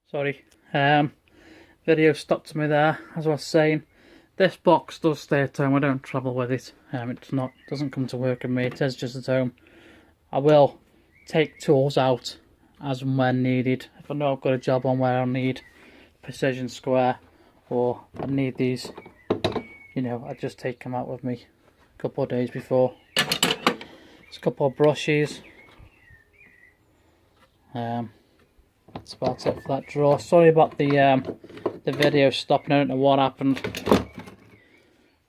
Sorry, video stopped me there. As I was saying, this box does stay at home. I don't travel with it. Doesn't come to work with me. It is just at home. I will take tools out as and when needed. If I know I've got a job on where I need precision square or I need these, I just take them out with me a couple of days before. There's a couple of brushes. That's about it for that drawer. Sorry about the video stopping. I don't know what happened. I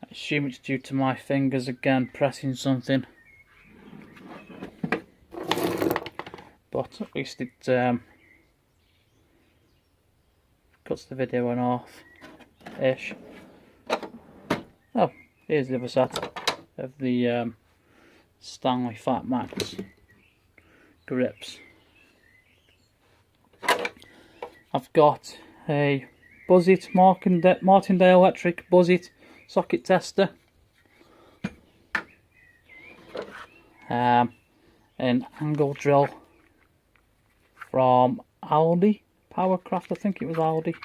assume it's due to my fingers again pressing something. But at least it cuts the video in half-ish. Oh, here's the other set of the Stanley Fat Max grips. I've got a Buzzit Martindale electric Buzzit socket tester, an angle drill from Aldi, Powercraft, I think it was Aldi,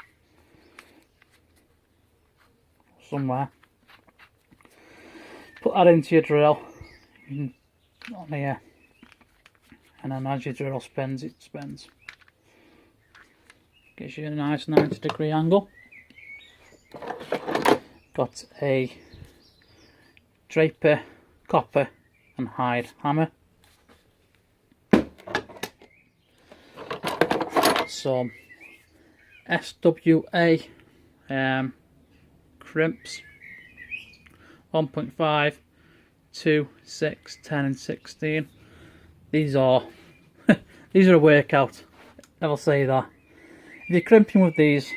somewhere. Put that into your drill on here, and then as your drill spins, it spins. Gives you a nice 90-degree angle. Got a Draper copper and hide hammer. Some SWA crimps, 1.5, 2, 6, 10 and 16. These are these are a workout, I will say that. If you're crimping with these,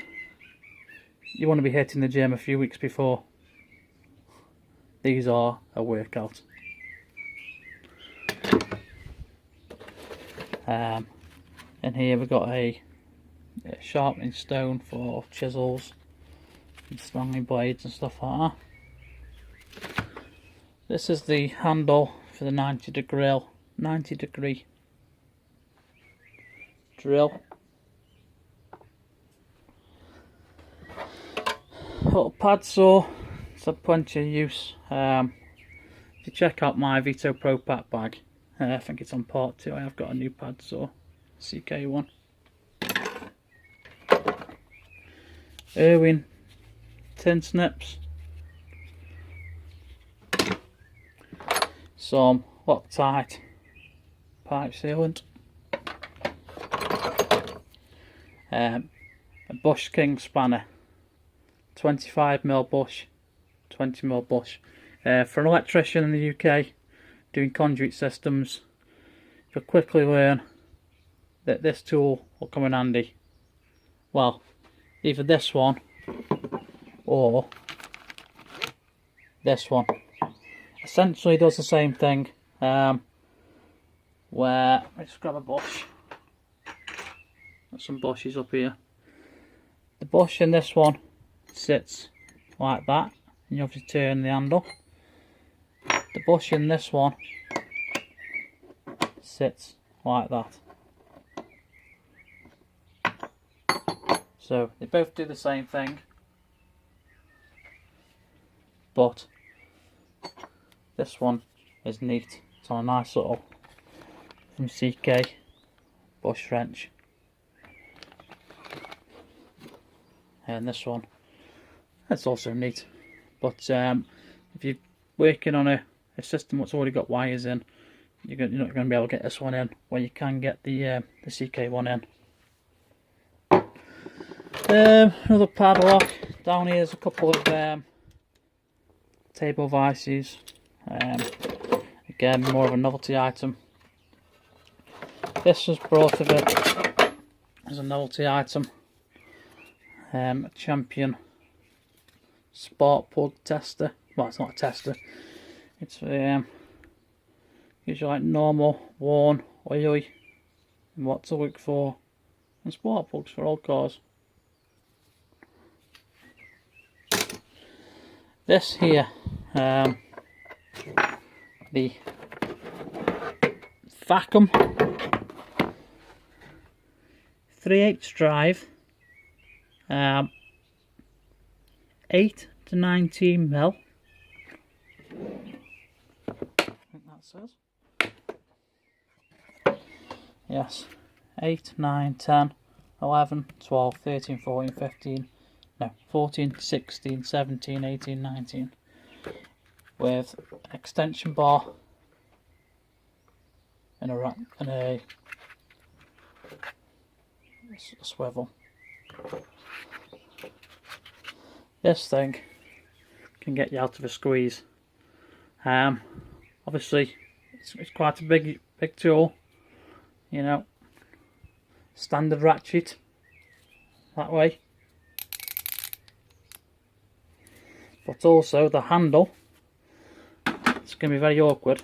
you want to be hitting the gym a few weeks before. These are a workout. And here we've got a sharpening stone for chisels and Stanley blades and stuff like that. This is the handle for the 90-degree drill. Little pad saw, it's had plenty of use. If you check out my Vito Pro Pack bag, I think it's on part 2, I have got a new pad saw, CK1. Irwin tin snips. Some Loctite pipe sealant. A Bush King spanner. 25mm bush, 20mm bush. For an electrician in the UK doing conduit systems, you'll quickly learn that this tool will come in handy. Well, either this one or this one. Essentially does the same thing, where, let's grab a bush. Got some bushes up here. The bush in this one sits like that, and you obviously turn the handle. The bush in this one sits like that. So they both do the same thing, but this one is neat. It's on a nice little from CK bush wrench, and this one, that's also neat. But if you're working on a system that's already got wires in, you're not going to be able to get this one in, where you can get the CK one in. Another padlock. Down here is a couple of table vices. Again, more of a novelty item. This was brought of it as a novelty item. A Champion spark plug tester. Well, it's not a tester. It's usually like normal, worn, oily, and what to look for, and spark plugs for old cars. This here, the Facom 3/8 drive 8 to 19 mil. I think that says. Yes, 8, 9, 10, 11, 12, 13, 14, 15, no, 14, 16, 17, 18, 19. With an extension bar and a swivel. This thing can get you out of a squeeze. Obviously, it's quite a big tool. You know, standard ratchet that way, but also the handle, it's going to be very awkward.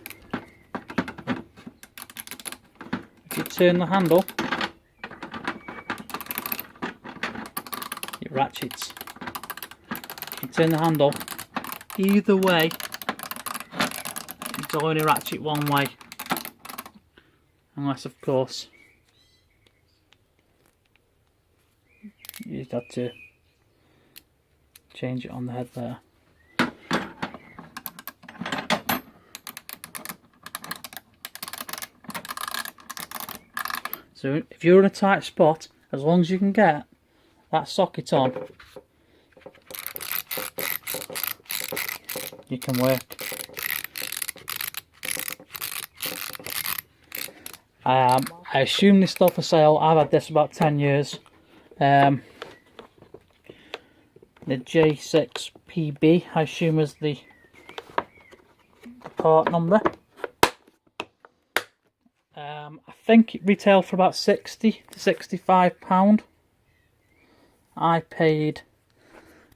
If you turn the handle, it ratchets. If you turn the handle either way, it'll only ratchet one way. Unless, of course, you've got to change it on the head there. So if you're in a tight spot, as long as you can get that socket on, you can work. I assume this stuff for sale. I've had this about 10 years. The J6PB, I assume, is the part number. I think it retailed for about £60 to £65. I paid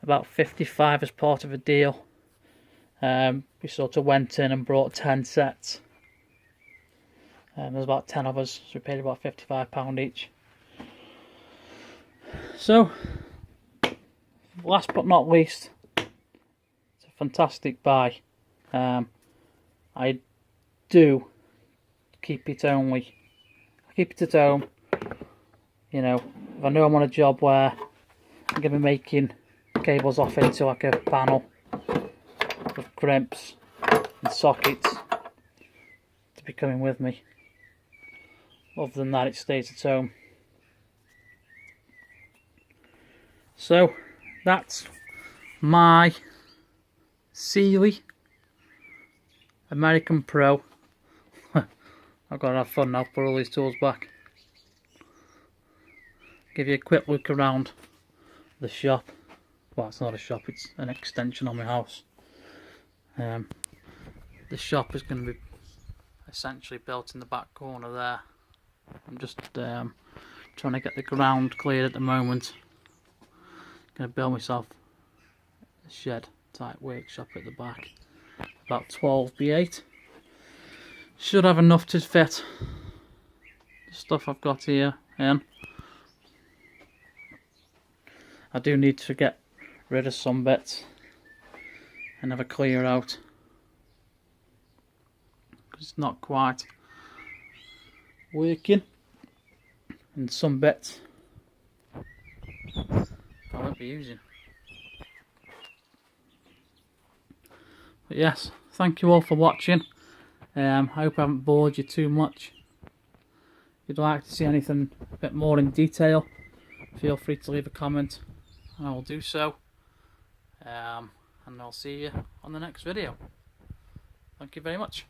about £55 as part of a deal. We sort of went in and brought 10 sets. There's about 10 of us, so we paid about £55 each. So, last but not least, it's a fantastic buy. I do keep it only. I keep it at home. You know, if I know I'm on a job where I'm going to be making cables off into like a panel with crimps and sockets to be coming with me. Other than that, it stays at home. So that's my Sealey American Pro. I've got to have fun now, put all these tools back. Give you a quick look around the shop. Well, it's not a shop, it's an extension on my house. The shop is going to be essentially built in the back corner there. I'm just trying to get the ground cleared at the moment. Going to build myself a shed type workshop at the back, about 12x8. Should have enough to fit the stuff I've got here in. I do need to get rid of some bits and have a clear out, because it's not quite working, and some bits I won't be using. But yes, thank you all for watching. I hope I haven't bored you too much. If you'd like to see anything a bit more in detail, feel free to leave a comment and I will do so. And I'll see you on the next video. Thank you very much.